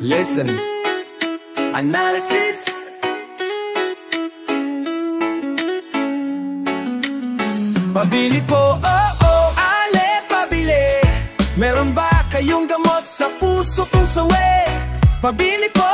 Listen. Analysis. Pabili po, ale, pabili. Meron ba kayong gamot sa puso kong sawi? Pabili po,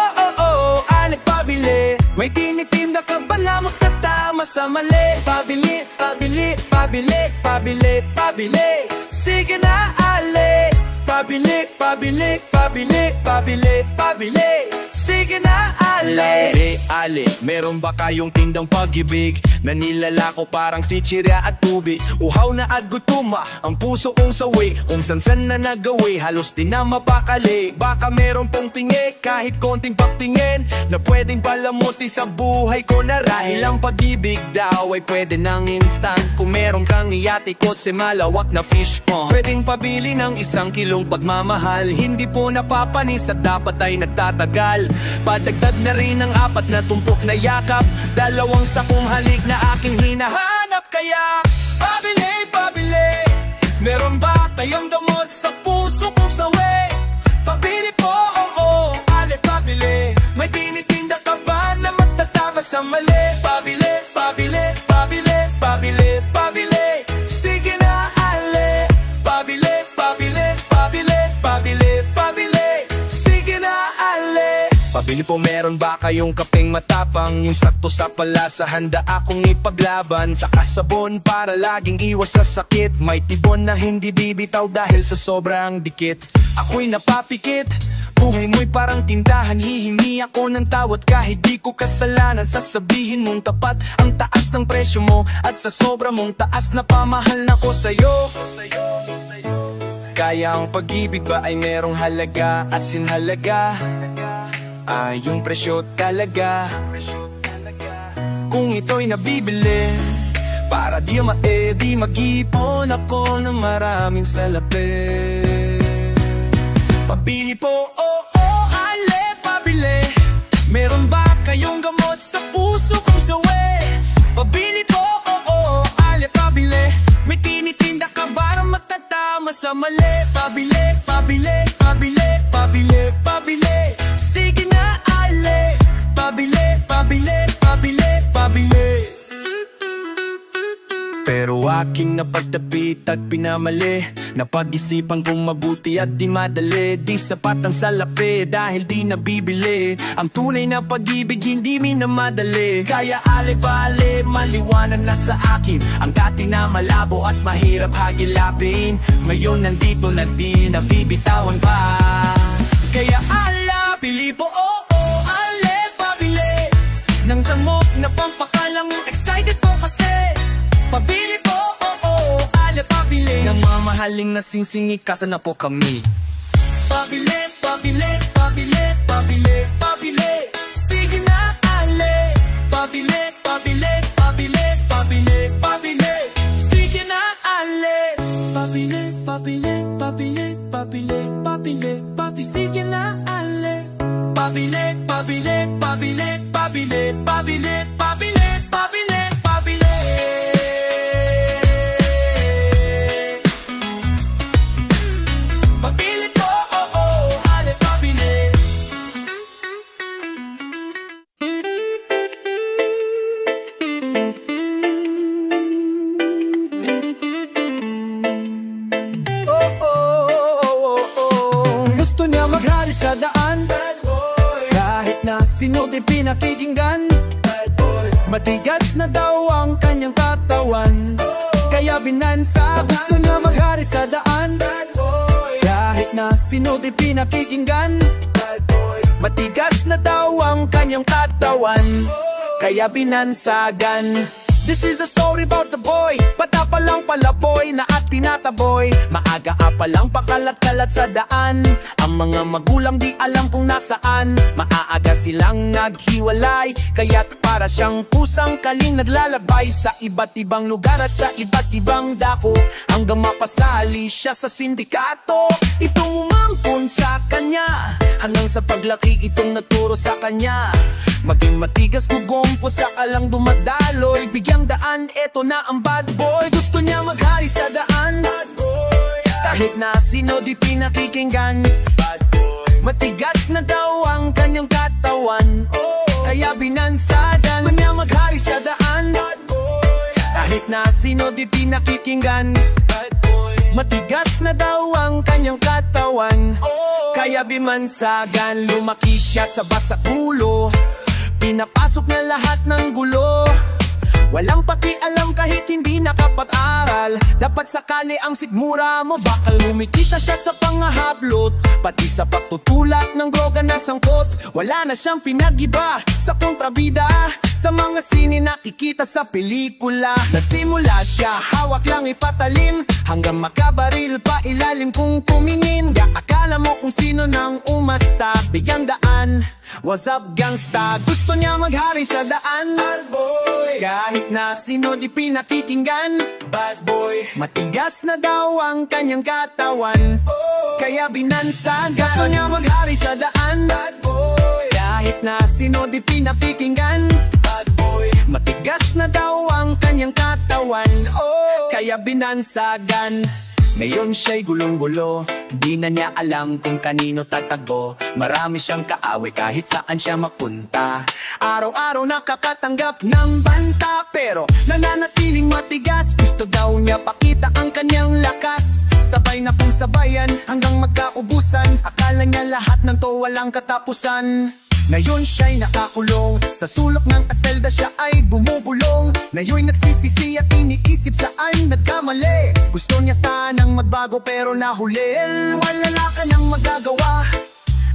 ale, pabili. May tinitinda ka ba lamang na tama sa mali? Pabili, pabili, pabili, pabili, pabili. Sige na, ale. Pabili, pabili, pabili, pabili, pabili. Sige na, ale. Ale, meron ba kayong tindang pag-ibig na nilalako parang si Chirya at Tubi? Uhaw na at gutuma ang puso kong sawi. Kung san-san na nagawi, halos di na mapakali. Baka meron pong tingi, kahit konting pagtingin, na pwedeng palamuti sa buhay ko na rahil ang pag-ibig daw ay pwede ng instant. Kung meron kang iyatikot sa malawak na fish pond, pwedeng pabili ng 1 kilong pagmamahal. Hindi po napapanis at dapat ay nagtatagal. Padagdag na rin ang 4 na tumpok na yakap, 2 sakong halik na aking hinahanap. Kaya pabili, pabili. Meron ba tayong damot sa puso kong sawi? Pabili po, ale, pabili. May tinitinda ka ba na matatama sa mali? Pabili, pabili, pabili, pabili, pabili. Sige na, ale. Pabili, pabili, pabili, pabili, pabili. Sige na, ale. Pabili po, meron ba kayong kapeng matapang? Yung sakto sa palasa, handa akong ipaglaban. Saka sabon para laging iwas sa sakit. May tibon na hindi bibitaw dahil sa sobrang dikit. Ako'y napapikit, buhay mo'y parang tindahan. Hihingi ako ng tawad kahit di ko kasalanan. Sasabihin mong tapat ang taas ng presyo mo, at sa sobra mong taas na pamahal na ko sa'yo. Kaya ang pag-ibig ba ay merong halaga, as in halaga ay yung presyo talaga. Kung ito'y nabibili para di mag-ipon ako ng maraming salapi. Pabili po, ale, pabili. Meron ba kayong gamot sa puso kong sawi? Pabili po, ale, pabili. May tinitinda ka ba na matatama sa mali? Pabili, pabili, pabili, pabili, pabili. Sige na, ale. Pabili, pabili, pabili, pabili. Pero aking napagdapit at pinamali, napag-isipan kong mabuti at di madali. Di sapat ang salapi dahil di nabibili. Ang tunay na pag-ibig hindi minamadali. Kaya ale-bale, maliwanag na sa akin ang dati na malabo at mahirap hagilapin. Ngayon nandito na di nabibitawan pa. Kaya ala, pili po, ale, pabili. Nang samok na pampakalang excited po kasi. Pabili po, ale, pabili. Nang mamahaling nasingsingi kasa na po kami. Pabili, pabili, pabili, pabili, pabili. Sige na, ale. Pabili, pabili, pabili, pabili, pabili. Sige na, ale. Pabili, pabili, pabili, pabili, pabili, pabili. Sige na, ale. Pabili, pabili, pabili, pabili, pabili, pabili, pabili, pabili. Pabili po, ale, pabili. Gusto niya maghari sa daan, kahit na sino di pinakikinggan. Matigas na daw ang kanyang katawan, kaya binansa. Gusto niya maghari sa daan, kahit na sino di pinakikinggan. Matigas na daw ang kanyang katawan, kaya binansagan. This is a story about the boy, bata pa lang pala boy na at tinataboy. Maaga pa lang pakalat-kalat sa daan, ang mga magulang di alam kung nasaan. Maaga silang naghiwalay, kaya't para siyang pusang kaling naglalabay sa iba't ibang lugar at sa iba't ibang dako, hanggang mapasali siya sa sindikato. Itong umangkon sa kanya, hanggang sa paglaki itong naturo sa kanya. Maging matigas gugompo sa kalang dumadaloy, bigyang daan, eto na ang bad boy. Gusto niya maghari sa daan, bad boy, kahit na sino di pinakikinggan. Bad boy, Matigas na daw ang kanyang katawan, kaya binansa dyan. Gusto niya maghari sa daan, kahit na sino di pinakikinggan. Matigas na daw ang kanyang katawan, kaya bimansagan. Lumaki siya sa basak ulo, pinapasok niya lahat ng gulo. Walang pakialam kahit hindi nakapag-aral. Dapat sakali ang sigmura mo, bakal humikita siya sa pangahablot. Pati sa pagtutulak ng droga na sangkot. Wala na siyang pinag-iba sa kontrabida, sa mga sine nakikita sa pelikula. Nagsimula siya, hawak lang ipatalim, hanggang makabaril pa ilalim kung tumingin. Akala mo kung sino nang umasta, bigyang daan. What's up gangsta? Gusto niya maghari sa daan, bad boy. Kahit na sino di pinakikinggan, bad boy. Matigas na daw ang kanyang katawan, kaya binansagan. Gusto niya maghari sa daan, bad boy. Kahit na sino di pinakikinggan, bad boy. Matigas na daw ang kanyang katawan, kaya binansagan. Ngayon siya'y gulong-gulo, di na niya alam kung kanino tatagbo. Marami siyang kaaway kahit saan siya mapunta. Araw-araw nakakatanggap ng banta, pero nananatiling matigas. Gusto daw niya pakita ang kanyang lakas. Sabay na pong sabayan hanggang magkaubusan. Akala niya lahat ng to walang katapusan. Ngayon siya'y nakakulong, sa sulok ng aselda siya ay bumubulong. Ngayon nagsisisi at iniisip saan nagkamali. Gusto niya sanang magbago pero nahuli. Wala ka nang magagawa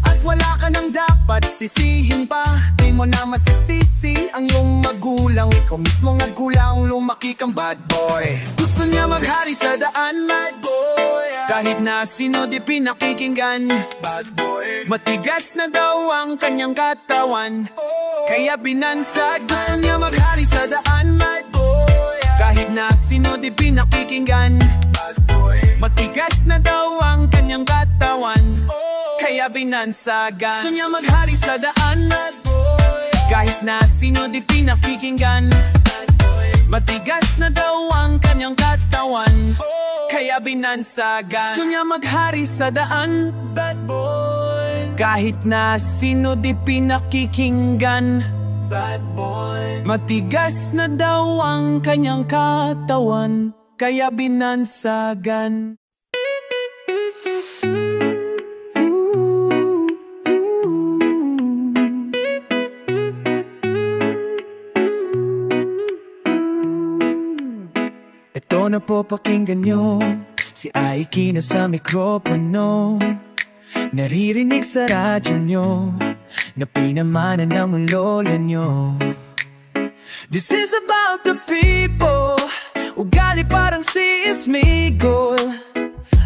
at wala ka nang dapat sisihin pa. Di mo na masisisi ang iyong magulang. Ikaw mismo nagkulang, lumaki kang bad boy. Gusto niya maghari sa daan, bad boy. Kahit na sino di pinakikinggan, bad boy. Matigas na daw ang kanyang katawan, kaya binansag. Gusto niya maghari sa daan, bad boy. Kahit na sino di pinakikinggan, bad boy. Matigas na daw ang kanyang katawan, kaya binansagan. Gusto niya maghari sa daan, bad boy. Kahit na sino di pinakikinggan, bad boy. Matigas na daw ang kanyang katawan, kaya binansagan. Gusto niya maghari sa daan, bad boy. Kahit na sino di pinakikinggan, bad boy. Matigas na daw ang kanyang katawan, kaya binansagan. Ito na po pakinggan nyo, si Aiki na sa mikropono. Naririnig sa radyo nyo na pinamanan ng lola nyo. This is about the people, ugali parang si Ismigol.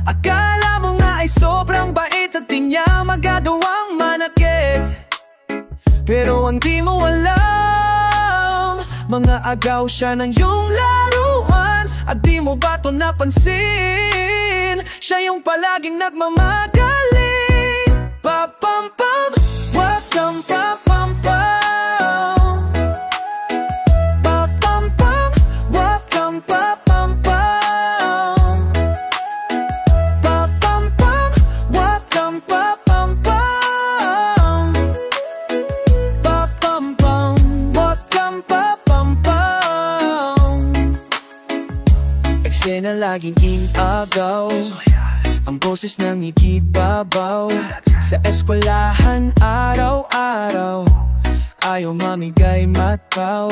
Akala mo nga ay sobrang bait at di niya magagawang manakit. Pero ang di mo alam, mga agaw siya ng iyong laruan. At di mo ba ito napansin, siya yung palaging nagmamagaling. Pa-pam-pam, wag-pam, pa-pam-pam. Pa-pam-pam, wag-pam, pa-pam-pam. Pa-pam-pam, wag-pam, pa-pam-pam. Pa-pam-pam, wag-pam, pa-pam-pam. Eksena laging inagaw, ang boses ng ikibabaw. Sa eskwelahan araw-araw, ayaw mamigay matpaw.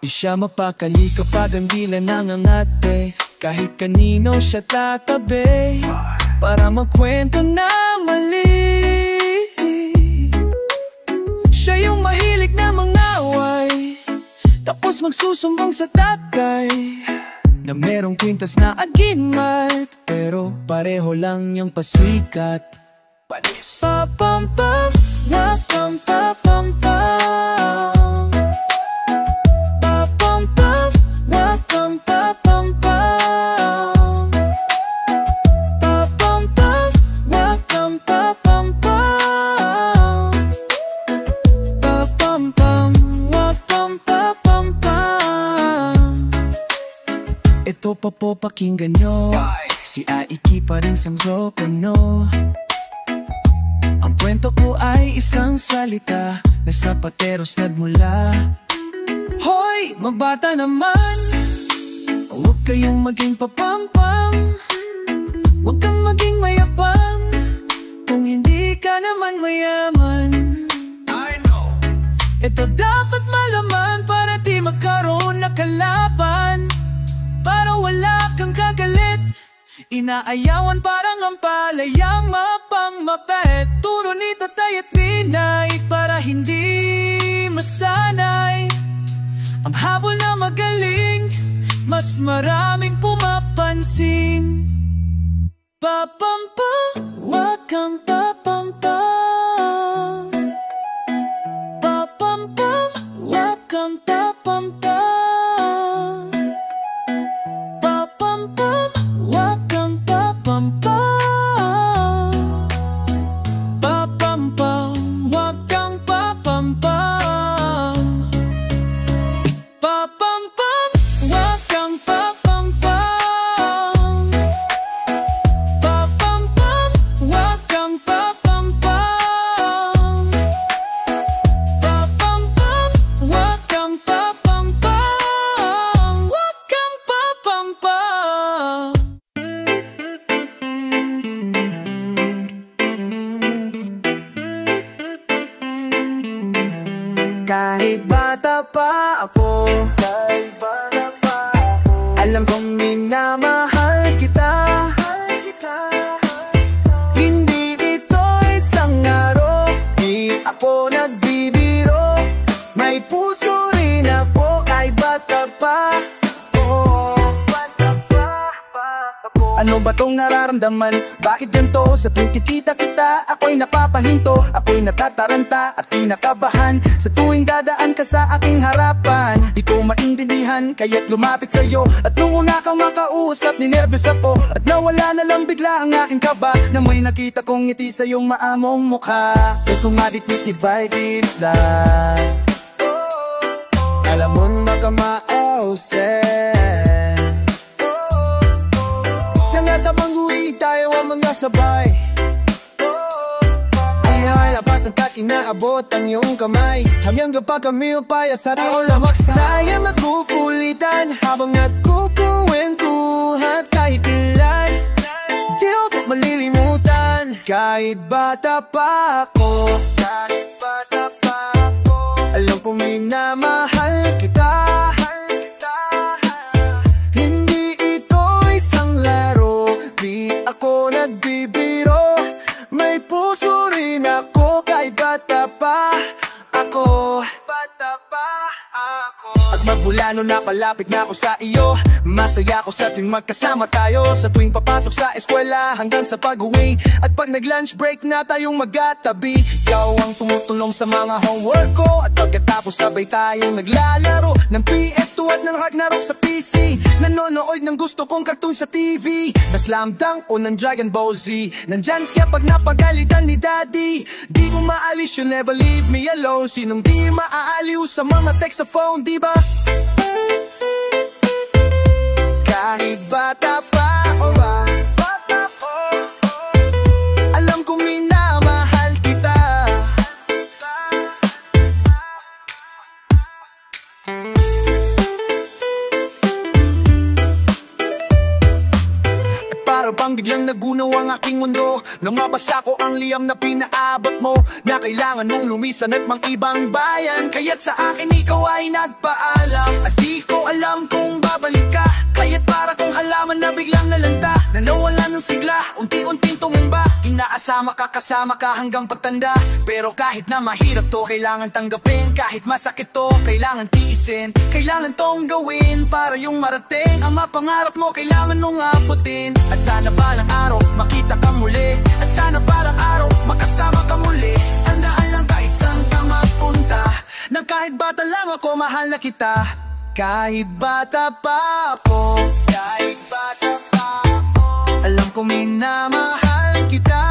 Di siya mapakali kapag ang dila nangangate. Kahit kanino siya tatabi, para magkwento na mali. Siya yung mahilig na mangaway, tapos magsusumbong sa tatay na merong kwintas na agimat, pero pareho lang yung pasikat. Pa-pam-pam, wag-pam, pa-pam-pam. Pa-pam-pam, wag-pam, pa-pam-pam. Pa-pam-pam, wag-pam, pa-pam-pam. Pa-pam-pam, wag-pam, pa-pam-pam. Ito pa po pakinggan nyo, si Aiki pa rin sa mikropono. Ang kwento ko ay isang salita na sa pateros nagmula. Hoy, mabata naman, huwag kayong maging papampam, huwag kang maging mayabang kung hindi ka naman mayaman. I know. Ito dapat malaman para di magkaroon na kalaban, para wala kang kagalit, inaayawan parang ang palayang mapangmapet. Turo ni tatay at ninay para hindi masanay ang habol na magaling, mas maraming pumapansin. Papampam, wag kang papampam. Papampam, wag kang papampam. Papampam, wag kang papampam. Papampam, wag kang papampam. Papampam, wag kang papampam. Papampam, wag kang papampam. Papampam, wag kang papampam. Wag kang papampam. Kahit bata pa ako, alam kong minamahal kita. Hindi ito isang aro, di ako nagbibiro. May puso rin ako kahit bata pa. Ano ba tong nararamdaman? Bakit ganito? Sa tuwing titita kita, ako'y napapahinto, ako'y natataranta at kinakabahan. Sa tuwing dadaan ka sa aking harapan, di ko maintindihan, kaya't lumapit sa'yo. At nung una kang makausap, ninervyos ako, at nawala na lang bigla ang aking kaba, na may nakita kong ngiti sa iyong maamong mukha. Ito nga ditibay lang, alam mo na ka mausap. Nangatabang guri tayo ang mga sabay, ay labas ang kat inaabot ang iyong kamay. Hanggang kapag kami upaya sa rin lamak sayang at kukulitan, habang nagkukwentuhan kahit ilan, di ako malilimutan. Kahit bata pa ako, alam ko minamahal kita. Hindi ito isang laro, di ako nagbibiro. May puso rin ako kahit bata pa ako. At magmula nung napalapit na ako sa iyo, masaya ako sa tuwing magkasama tayo. Sa tuwing papasok sa eskwela hanggang sa pag-uwi, at pag nag-lunch break na tayong magkatabi. Ikaw ang tumutulong sa mga homework ko, at pagkatapos sabay tayong naglalaro ng PS2 at ng Ragnarok sa PC. Nanonood ng gusto kong cartoon sa TV, na Slam Dunk o ng Dragon Ball Z. Nandyan siya pag napagalitan ni Daddy, di ko maalis, you never leave me alone. Sinong di maaaliw sa mga text sa phone, di ba? Kahit bata pa o alam kong minamahal kita. Para bang biglang nagunaw ang aking mundo, lumabas ako ang liyam na pinaabot mo, na kailangan mong lumisan at mang ibang bayan. Kaya't sa akin ikaw ay nagpaalam, at di ko alam kung babalik ka. Kaya't para kong halaman na biglang nalanta, na nawala ng sigla, unti-unting tumumba. Inaasama ka, kasama ka hanggang pagtanda. Pero kahit na mahirap to, kailangan tanggapin. Kahit masakit to, kailangan tiisin. Kailangan tong gawin para yung marating ang mapangarap mo, kailangan nung abutin. At sana balang araw makita ka muli, at sana balang araw makasama ka muli. Tandaan lang kahit saan ka magpunta, na kahit bata lang ako, mahal na kita. Kahit bata pa ako, kahit bata pa ako, alam ko minamahal kita.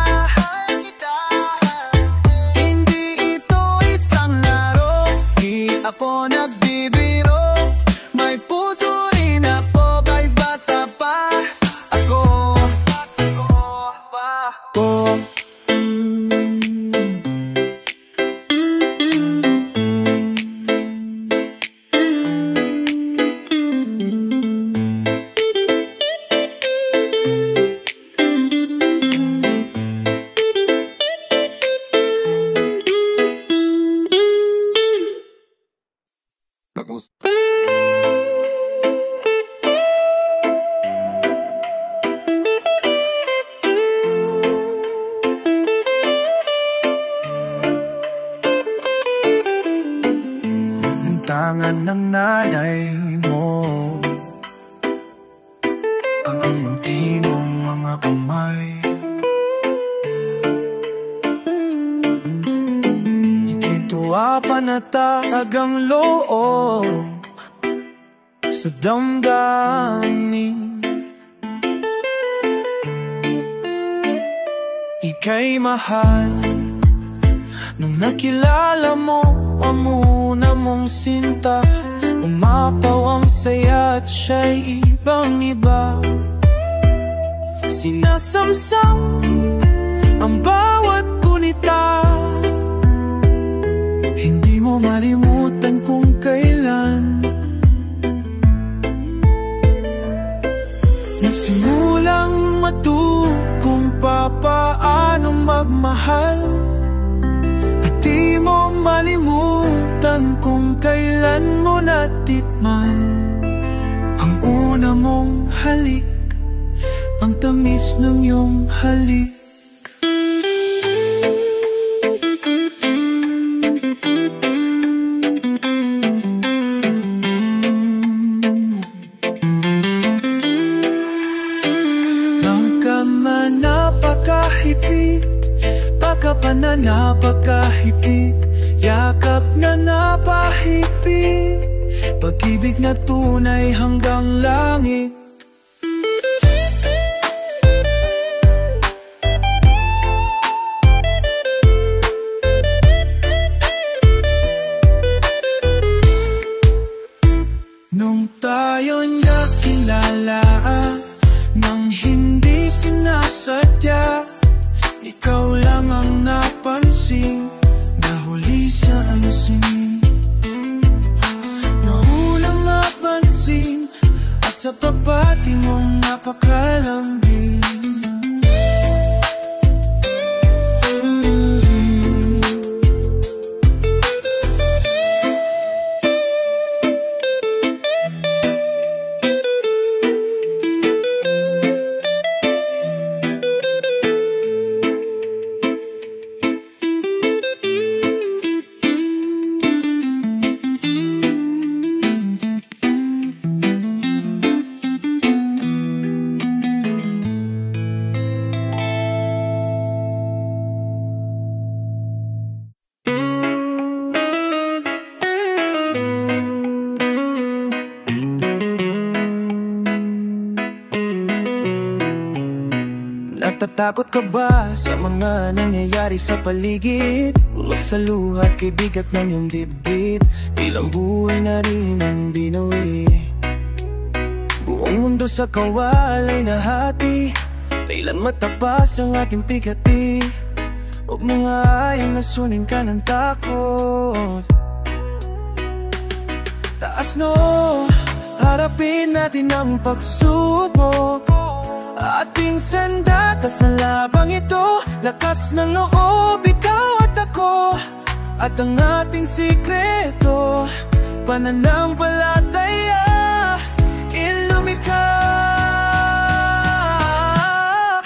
Hindi ito isang laro, di ako nagbibiro. May puso rin ako, kahit bata pa ako. kailangan ng nanay mo ang munti mong mga kamay. Ikituwa panatag ang loob sa damdamin. Ika'y mahal nung nakilala mo ang muna mong sinta. Umapaw ang saya at siya'y ibang-iba. Sinasamsam ang bawat gunita. Hindi mo malimutan kung kailan nagsimulang kung papaano magmahal. At di mo malimutan kung kailan mo natikman ang una mong halik, ang tamis ng iyong halik. Baka na napakahipit, yakap na napahipit, pag-ibig na tunay hanggang langit. Nung tayo'y nakilala nang hindi sinasadya, ikaw lang ang napansin, nahuli sa ansin. Nahulang napansin at sa papati mong napakalambing. Natatakot ka ba sa mga nangyayari sa paligid? Ulap sa luhat kay bigat ng iyong dibdib. Ilang buhay na rin ang binawi. Buong mundo sa kawal ay nahati. Kailan matapas ang ating pikati? Huwag mo nga ayang nasunin ka ng takot. Taas no, harapin natin ang pagsubok. Ating sandata sa labang ito, lakas ng loob, ikaw at ako. At ang ating sikreto, pananampalataya, ilumika.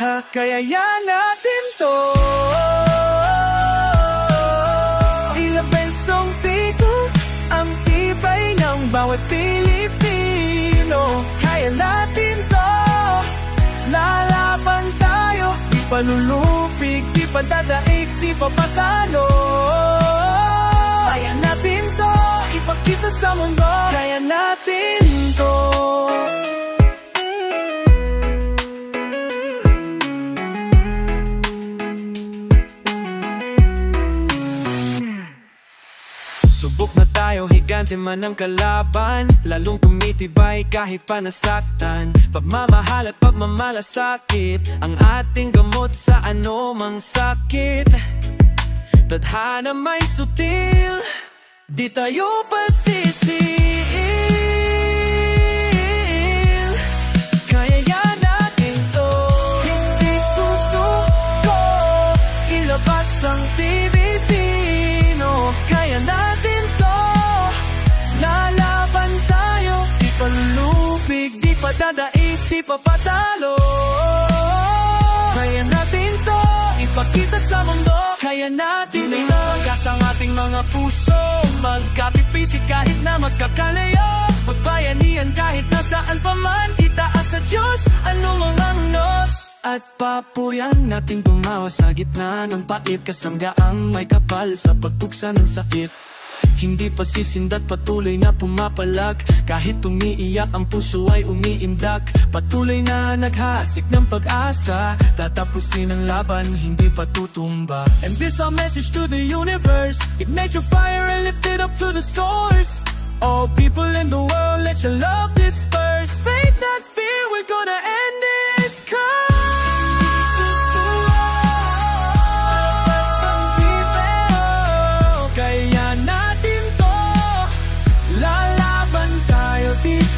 Kakayayan natin to. Ilang besong tito, ang tibay ng bawat Pilipino. Kaya natin to. Lalaban tayo, di palulupig, di padadaig, di papatalo. Kaya natin to, ipakita sa mundo. Kaya natin to. Subok na tayo, higante man ang kalaban. Lalong tumitibay kahit pa nasaktan. Pagmamahal at pagmamalasakit, ang ating gamot sa anumang sakit. Tadhana may sutil, di tayo pasisiil. Kaya yan natin to, hindi susuko, ilabas ang Pilipino. Kaya natin to, lalaban tayo, di palulupig, di padadaig, di papatalo. Kaya natin to, ipakita ipakita sa mundo. Kaya natin ipagas ang ating mga puso, magkatipisik kahit na magkakalayo, magbayanihan kahit nasaan pa man, itaas sa Diyos anong mga unos. At papuyan nating tumawa sa gitna ng pait, kasanggaang may kapal sa pagtuksa ng sakit. Hindi pa sisindat, patuloy na pumapalag, kahit umiiyak ang puso ay umiindak. Patuloy na naghasik ng pag-asa, tatapusin ang laban, hindi pa tutumba. And this our message to the universe, ignite your fire and lift it up to the source. All people in the world, let your love disperse. Faith, not fear, we're gonna end this curse.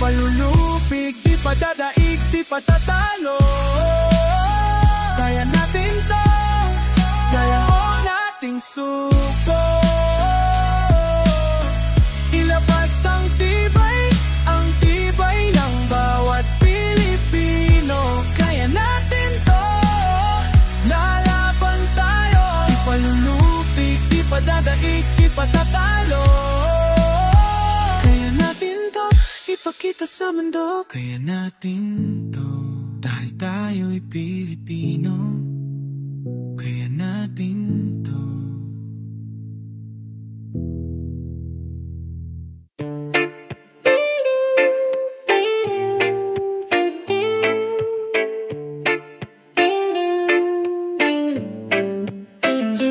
Palulupig, di pa dadaig, di pa tatalo. Kaya natin to, kaya nating suko. Ilabas ang tibay ng bawat Pilipino. Kaya natin to, lalaban tayo. Di palulupig, di pa dadaig, di pa tatalo. Ipakita sa mundo, kaya natin to. Dahil tayo'y Pilipino, kaya natin to.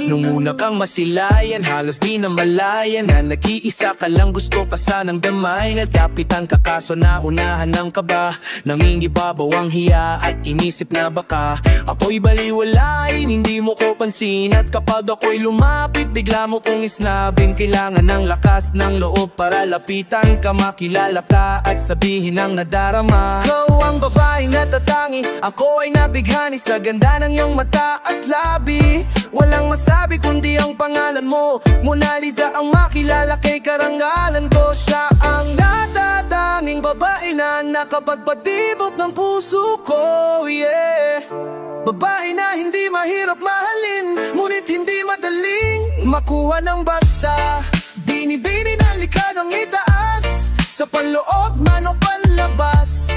Nung una kang masilayan, halos di na malayan na nag-iisa ka lang, gusto ka sanang damay. Nagkapitan ka kaso naunahan ng kaba, nangingibabaw ang hiya at inisip na baka ako'y baliwalain, hindi mo ko pansin. At kapag ako'y lumapit, bigla mo kong isnabing kailangan ng lakas ng loob para lapitan ka, makilala ka at sabihin ang nadarama. Ikaw ang babae na tatangi, ako ay nabighani sa ganda ng iyong mata at labi. Walang masabi kundi ang pangalan mo, Mona Lisa ang makilala kay karangalan ko. Siya ang natatanging babae na nakapagpatibok ng puso ko, yeah. Babae na hindi mahirap mahalin, ngunit hindi madaling makuha ng basta. Binibini na likha ng itaas, sa panloob man o panlabas.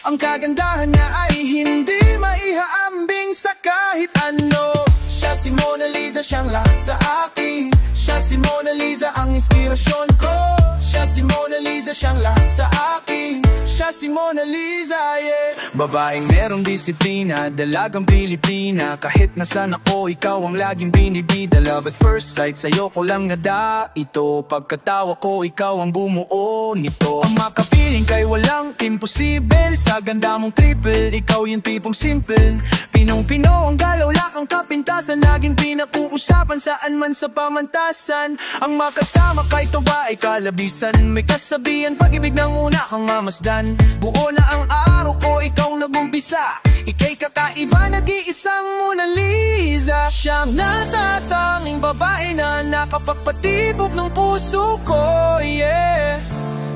Ang kagandahan niya ay hindi maihaambing sa kahit ano. Siya si Mona Lisa, siyang lahat sa akin. Siya si Mona Lisa, ang inspirasyon ko. Siya si Mona Lisa, siyang lahat sa akin. Siya si Mona Lisa, yeah. Babaeng merong disiplina, dalagang Pilipina. Kahit nasan ako, ikaw ang laging binibida. Love at first sight, sa'yo ko lang nada ito. Pagkatawa ko, ikaw ang bumuo nito. Ang makapiling kay walang imposible, sa ganda mong triple, ikaw yung tipong simple. Pinong-pino ang galaw, lakang kapintasan, laging pinag-uusapan saan man sa pamantasan. Ang makasama kay to ba ay kalabisan, may kasabihan, pag-ibig ng una kang mamasdan. Buo na ang araw ko, ikaw nag-umpisa. Ika'y kakaiba, nag-iisang Mona Lisa. Siyang natatanging babae na nakapagpatibok ng puso ko, yeah.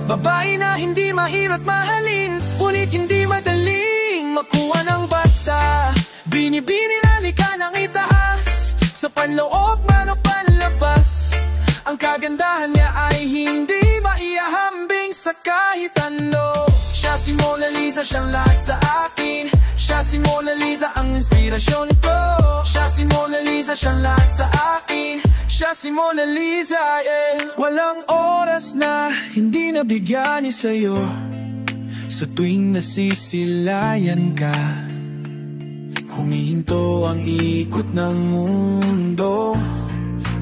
Babae na hindi mahirap mahalin, ngunit hindi madaling makuha ng basta. Binibini na likha ng itaas, sa panloob man o panlabas. Ang kagandahan niya ay hindi maihahambing sa kahit ano. Siya si Mona Lisa, siyang lahat sa akin. Siya si Mona Lisa, ang inspirasyon ko. Siya si Mona Lisa, siyang lahat sa akin. Siya si Mona Lisa, yeah. Walang oras na hindi nabigyan ni sa'yo, sa tuwing nasisilayan ka. Humihinto ang ikot ng mundo,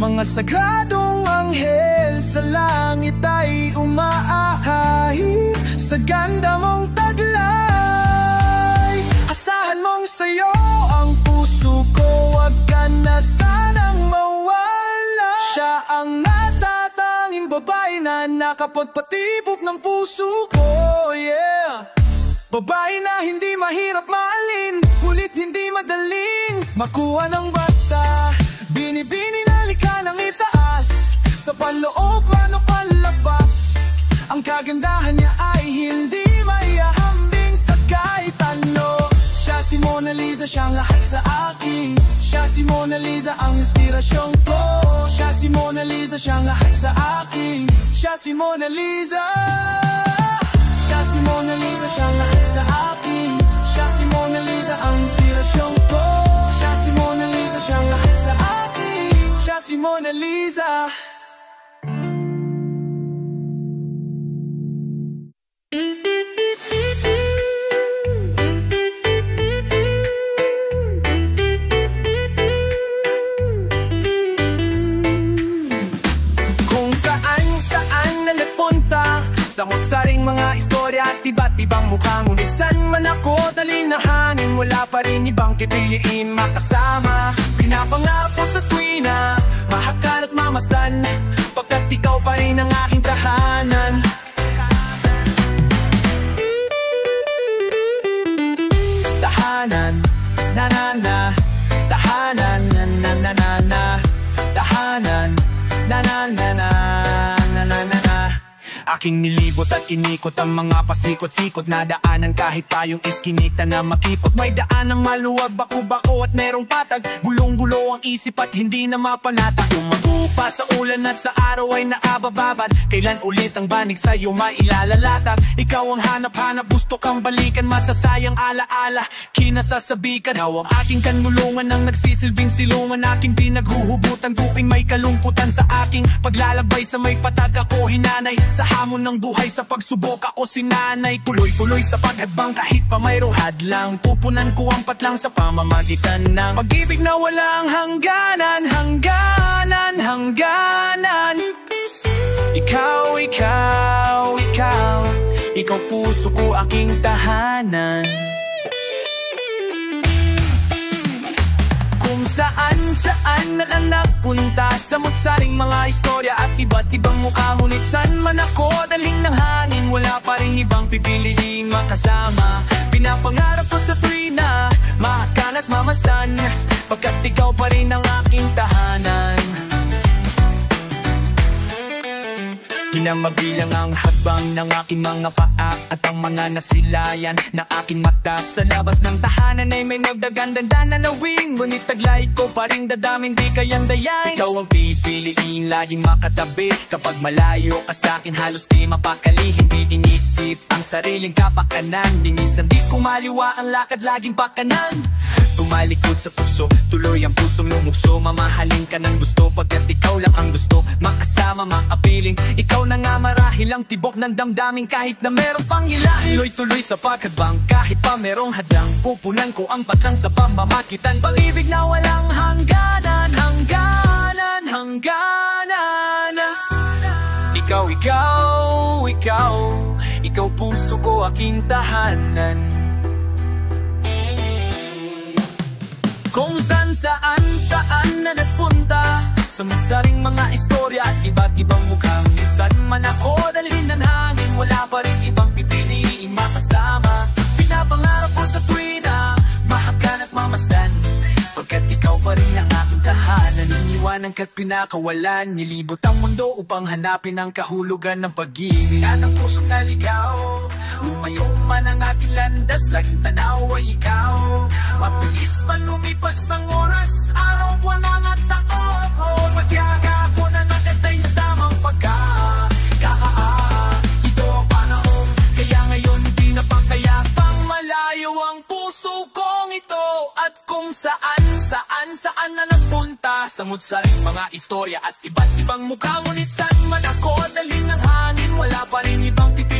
mga sagradong anghel sa langit ay umaahay sa ganda mong taglay. Asahan mong sa'yo ang puso ko, wag ka na sanang mawala. Siya ang natatanging babae na nakapagpatibok ng puso ko, yeah. Babae na hindi mahirap mahalin, ngunit hindi madaling makuha ng basta. Binibini na likha ng itaas, sa panloob man o panlabas. Ang kagandahan niya ay hindi maihahambing sa kahit ano. Siya si Mona Lisa, siyang lahat sa akin. Siya si Mona Lisa, ang inspirasyon ko. Siya si Mona Lisa, siyang lahat sa akin. Siya si Mona Lisa. Siya si Mona Lisa, siyang lahat sa akin. Siya si Mona Lisa, ang inspirasyon ko. Siya si Mona Lisa, siyang lahat sa akin. Siya si Mona Lisa. Samot-saring mga istorya at iba't ibang mukha. Ngunit saan man ako dalhin na hangin, wala pa rin ibang pipiliin makasama. Pinapangarap ko sa tuwina, mahakal at mamasdan, pagkat ikaw pa rin ang aking tahanan. Tahanan, na-na-na. Tahanan, na-na-na-na. Tahanan, na-na-na-na. Aking nilibot at inikot ang mga pasikot-sikot na daanan. Kahit tayong iskinita na makipot, may daanang maluwag, bako-bako at merong patag. Gulong-gulo ang isip at hindi na mapanatag. Sumagupa sa ulan at sa araw ay naabababad. Kailan ulit ang banig sa'yo mailalalatag? Ikaw ang hanap-hanap, gusto kang balikan, masasayang alaala, kinasasabikan. Ikaw ang aking kanlungan, ang nagsisilbing silungan. Aking pinaghuhubutan tuwing may kalungkutan sa aking paglalakbay. Sa may patag ako hinanay, sa hamon ng buhay, sa pagsubok ako sinanay. Tuloy-tuloy sa paghadbang kahit pa mayroong hadlang. Pupunan ko ang patlang sa pamamagitan ng pag-ibig na walang hangganan. Hangganan, hangganan. Ikaw, ikaw, ikaw. Ikaw puso ko, aking tahanan. Kung saan-saan na lang nagpunta, samot-saring mga istorya at iba't ibang mukha. Ngunit saan man ako dalhin ng hangin, wala pa rin ibang pipiliing makasama. Pinapangarap ko sa tuwina, mahakal at mamasdan, pagkat ikaw pa rin ang aking tahanan. Kinamabilang ang hadbang ng aking mga paa at ang mga nasilayan ng aking mata. Sa labas ng tahanan ay may nagdagandanda na nawing, ngunit taglay ko pa rin dadamin, di kayang dayain. Ikaw ang pipiliin, laging makatabi. Kapag malayo ka sa'kin, halos di mapakali. Hindi inisip ang sariling kapakanan. Dinisan di kumaliwa ang lakad, laging pakanan. Tumalikod sa tukso, tuloy ang pusong lumukso. Mamahalin ka ng gusto, pagkat ikaw lang ang gusto makasama, makapiling. Ikaw na nga marahil ang tibok ng damdamin, kahit na merong pang hilahin. Tuloy-tuloy sa pagkadbang, kahit pa merong hadlang. Pupunan ko ang patlang sa pamamagitan. Pag-ibig na walang hangganan. Hangganan, hangganan. Ikaw, ikaw, ikaw. Ikaw puso ko, aking tahanan. Kung saan na nagpunta, samot-saring mga istorya at iba't ibang mukhang. Minsan man ako dalhin ng hangin, wala pa rin ibang pipiliin makasama. Pinapangarap ko sa tuwina, mahakal at mamasdan, pagkat ikaw pa rin ang aking tahanan. Iniwanan ka't pinakawalan, nilibot ang mundo upang hanapin ang kahulugan ng pag-ibig. Yan ang pusong naligaw, lumayo man ang ating landas, laging tanaw ay ikaw. Mabilis man lumipas ng oras, araw, buwan at taon, magyaga ako na nakatay sa tamang ito ang panahon, kaya ngayon di na pagkaya pang malayo ang puso kong ito. At kung saan na nagpunta, samot-saring mga istorya at iba't ibang mukha. Ngunit saan man ako dalhin ng hangin, wala pa rin ibang pipiliin